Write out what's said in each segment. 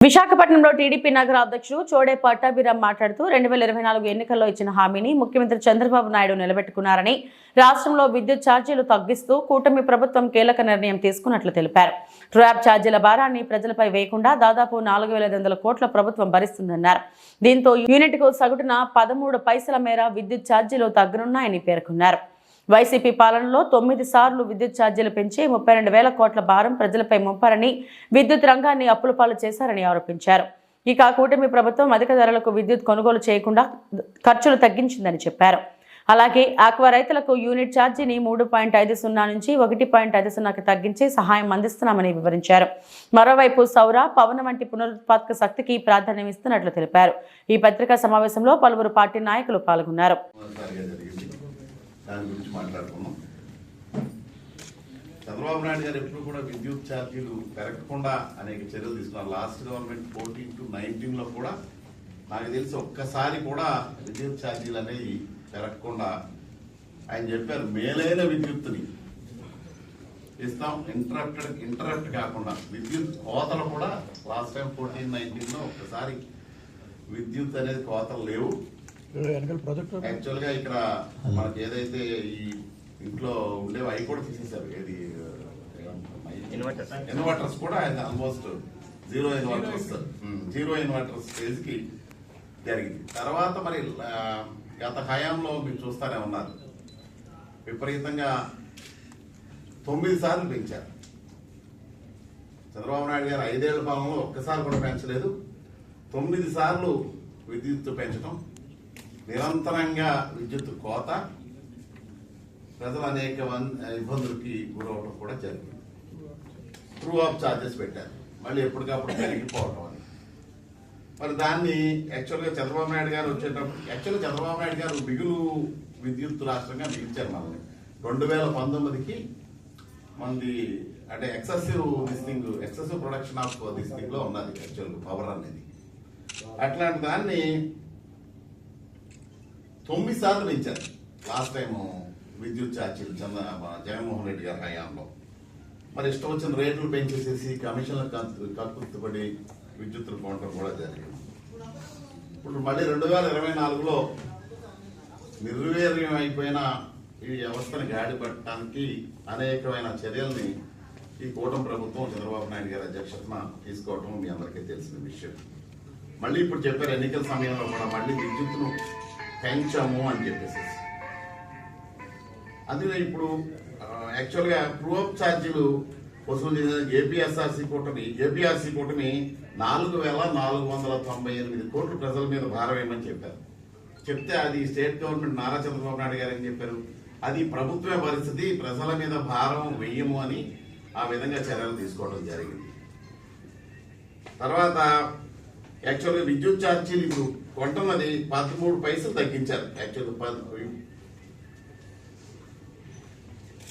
విశాఖపట్నంలో టీడీపీ నగర అధ్యక్షుడు చోడే పట్టాభిరామ్ మాట్లాడుతూ 2024 ఎన్నికల్లో ఇచ్చిన హామీని ముఖ్యమంత్రి చంద్రబాబు నాయుడు నిలబెట్టుకున్నారని, రాష్ట్రంలో విద్యుత్ ఛార్జీలు తగ్గిస్తూ కూటమి ప్రభుత్వం కీలక నిర్ణయం తీసుకున్నట్లు తెలిపారు. ట్రాప్ ఛార్జీల భారాన్ని ప్రజలపై వేయకుండా దాదాపు 4,500 కోట్ల ప్రభుత్వం భరిస్తుందన్నారు. దీంతో యూనిట్కు సగటున 13 పైసల మేర విద్యుత్ ఛార్జీలు తగ్గనున్నాయని పేర్కొన్నారు. వైసీపీ పాలనలో 9 సార్లు విద్యుత్ ఛార్జీలు పెంచి 32,000 కోట్ల భారం ప్రజలపై మోపారని, విద్యుత్ రంగాన్ని అప్పుల పాలు చేశారని ఆరోపించారు. ఇక కూటమి ప్రభుత్వం అధిక ధరలకు విద్యుత్ కొనుగోలు చేయకుండా ఖర్చులు తగ్గించిందని చెప్పారు. అలాగే ఆక్వా రైతులకు యూనిట్ ఛార్జీని 3.50 నుంచి 1.50కి తగ్గించి సహాయం అందిస్తున్నామని వివరించారు. మరోవైపు సౌర, పవన వంటి పునరుత్పాదక శక్తికి ప్రాధాన్యం ఇస్తున్నట్లు తెలిపారు. ఈ పత్రికా సమావేశంలో పలువురు పార్టీ నాయకులు పాల్గొన్నారు. దాని గురించి మాట్లాడుకున్నాం. చంద్రబాబు నాయుడు గారు ఎప్పుడు కూడా విద్యుత్ ఛార్జీలు పెరగకుండా అనేక చర్యలు తీసుకున్నారు. లాస్ట్ గవర్నమెంట్ 14 to 19లో కూడా నాకు తెలిసి ఒక్కసారి కూడా విద్యుత్ ఛార్జీలు అనేవి పెరగకుండా ఆయన చెప్పారు, మేలైన విద్యుత్తుని ఇస్తాం, ఇంటరప్ట్ కాకుండా. విద్యుత్ కోతలు కూడా లాస్ట్ టైం 14-19లో ఒక్కసారి విద్యుత్ అనేది కోతలు లేవు. యాక్చువల్ గా ఇక్కడ మనకి ఏదైతే ఈ ఇంట్లో ఉండేవి అవి కూడా తీసేశారు. ఏది ఇన్వర్టర్స్ కూడా ఆల్మోస్ట్ జీరో ఇన్వర్టర్స్ స్టేజ్ కి జరిగింది. తర్వాత మరి గత హయాంలో మీరు చూస్తానే ఉన్నారు, విపరీతంగా 9 సార్లు పెంచారు. చంద్రబాబు నాయుడు గారు 5 ఏళ్ల పాలనలో ఒక్కసారి కూడా పెంచలేదు. 9 సార్లు విద్యుత్ పెంచడం, నిరంతరంగా విద్యుత్ కోత, ప్రజలు అనేక ఇబ్బందులకి గురవడం కూడా జరిగింది. ట్రూ ఆఫ్ ఛార్జెస్ పెట్టారు, మళ్ళీ ఎప్పటికప్పుడు పెరిగిపోవటం అని. మరి దాన్ని యాక్చువల్గా చంద్రబాబు నాయుడు గారు వచ్చేటప్పుడు చంద్రబాబు నాయుడు గారు మిగులు విద్యుత్ రాష్ట్రంగా మిగిల్చారు మనల్ని. 2019కి మనది అంటే ఎక్సెసివ్ ప్రొడక్షన్ ఆఫ్ దిస్టింగ్ లో ఉన్నది యాక్చువల్ పవర్ అనేది. అట్లాంటి దాన్ని 9 సార్లు పెంచారు లాస్ట్ టైం విద్యుత్ ఛార్జీలు జగన్మోహన్ రెడ్డి గారి హయాంలో. మరి ఇష్టం వచ్చిన రేట్లు పెంచేసేసి కమిషన్లకు కక్కుర్తిపడి విద్యుత్తులు కొనడం కూడా జరిగింది. ఇప్పుడు మళ్ళీ 2024లో నిర్వీర్యం అయిపోయిన ఈ వ్యవస్థను గాడిపట్టడానికి అనేకమైన చర్యల్ని ఈ కూటమి ప్రభుత్వం చంద్రబాబు నాయుడు గారి అధ్యక్షతన తీసుకోవడం మీ అందరికీ తెలిసిన విషయం. మళ్ళీ ఇప్పుడు చెప్పారు, ఎన్నికల సమయంలో కూడా మళ్ళీ విద్యుత్తును పెంచాము అని చెప్పేసి. అందుకే ఇప్పుడు యాక్చువల్గా ట్రూ అప్ ఛార్జీలు వసూలు చేసిన ఏపీఆర్సీ కూటమి 4,498 కోట్లు ప్రజల మీద భారం వేయమని చెప్పారు. చెప్తే అది స్టేట్ గవర్నమెంట్ నారా చంద్రబాబు నాయుడు గారు ఏం చెప్పారు, అది ప్రభుత్వమే పరిస్థితి, ప్రజల మీద భారం వెయ్యము అని ఆ విధంగా చర్యలు తీసుకోవడం జరిగింది. తర్వాత యాక్చువల్గా విద్యుత్ ఛార్జీలు ఇప్పుడు కొంటున్నది 13 పైసలు తగ్గించారు. యాక్చువల్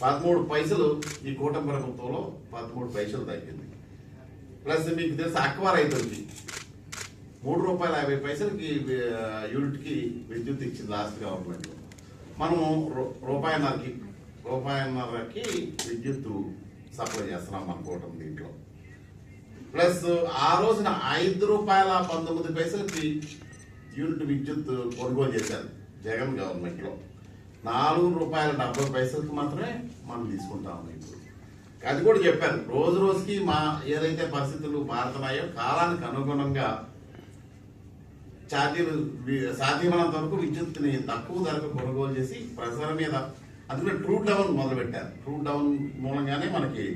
13 పైసలు ఈ కూటమి ప్రభుత్వంలో 13 పైసలు తగ్గింది. ప్లస్ మీకు తెలిసి ఆక్వా రైతులకి ₹3.50కి యూనిట్కి విద్యుత్ ఇచ్చింది లాస్ట్ గవర్నమెంట్. మనము రూపాయన్నరకి విద్యుత్ సప్లై చేస్తున్నాం మన కూటమి దీంట్లో. ప్లస్ ఆ రోజున ₹5.19కి యూనిట్ విద్యుత్ కొనుగోలు చేశారు జగన్ గవర్నమెంట్ లో. ₹4.70కి మాత్రమే మనం తీసుకుంటాము ఇప్పుడు. అది కూడా చెప్పారు, రోజు రోజుకి మా ఏదైతే పరిస్థితులు మారుతున్నాయో కాలానికి అనుగుణంగా ఛార్జీలు సాధ్యమైనంత వరకు విద్యుత్ని తక్కువ ధరకు కొనుగోలు చేసి ప్రజల మీద, అందుకే ట్రూ డౌన్ మొదలుపెట్టారు. ట్రూ డౌన్ మూలంగానే మనకి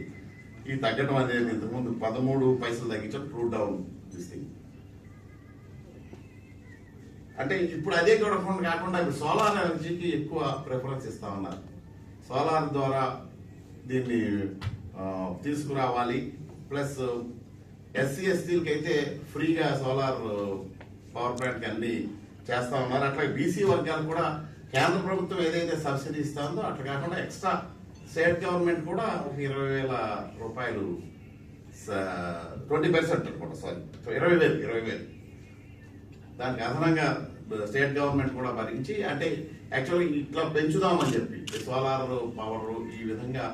ఈ తగ్గడం అనేది. ఇంతకుముందు 13 పైసలు తగ్గించారు ట్రూ డౌన్ దిస్టింగ్. అంటే ఇప్పుడు అదే కాకుండా ఇప్పుడు సోలార్ ఎనర్జీకి ఎక్కువ ప్రిఫరెన్స్ ఇస్తా ఉన్నారు. సోలార్ ద్వారా దీన్ని తీసుకురావాలి. ప్లస్ ఎస్సీ ఎస్టీలకి అయితే ఫ్రీగా సోలార్ పవర్ ప్లాంట్కి అన్ని చేస్తా ఉన్నారు. అట్లా బీసీ వర్గాలు కూడా కేంద్ర ప్రభుత్వం ఏదైతే సబ్సిడీ ఇస్తుందో అట్లా కాకుండా ఎక్స్ట్రా స్టేట్ గవర్నమెంట్ కూడా 20,000 రూపాయలు 20% అనుకుంటా, సారీ 20,000 దానికి అదనంగా స్టేట్ గవర్నమెంట్ కూడా భరించి, అంటే యాక్చువల్గా ఇట్లా పెంచుదామని చెప్పి సోలార్ పవర్ ఈ విధంగా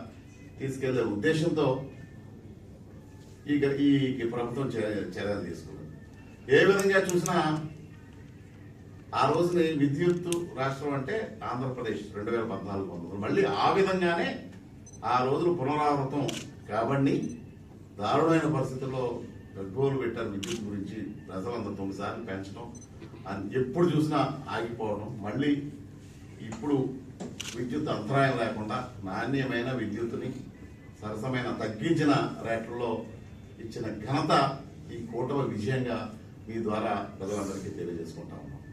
తీసుకెళ్లే ఉద్దేశంతో ఈ ప్రభుత్వం చర్యలు తీసుకుంది. ఏ విధంగా చూసినా ఆ రోజుని విద్యుత్ రాష్ట్రం అంటే ఆంధ్రప్రదేశ్ 2014 మళ్ళీ ఆ విధంగానే ఆ రోజులు పునరావృతం కాబట్టి దారుణమైన పరిస్థితుల్లో గగ్గోలు పెట్టారు విద్యుత్ గురించి. ప్రజలందరూ 9 సార్లు పెంచడం, ఎప్పుడు చూసినా ఆగిపోవడం, మళ్ళీ ఇప్పుడు విద్యుత్ అంతరాయం లేకుండా నాణ్యమైన విద్యుత్తుని సరసమైన తగ్గించిన రేట్లలో ఇచ్చిన ఘనత ఈ కూటమి విజయంగా మీ ద్వారా ప్రజలందరికీ తెలియజేసుకుంటా ఉన్నాం.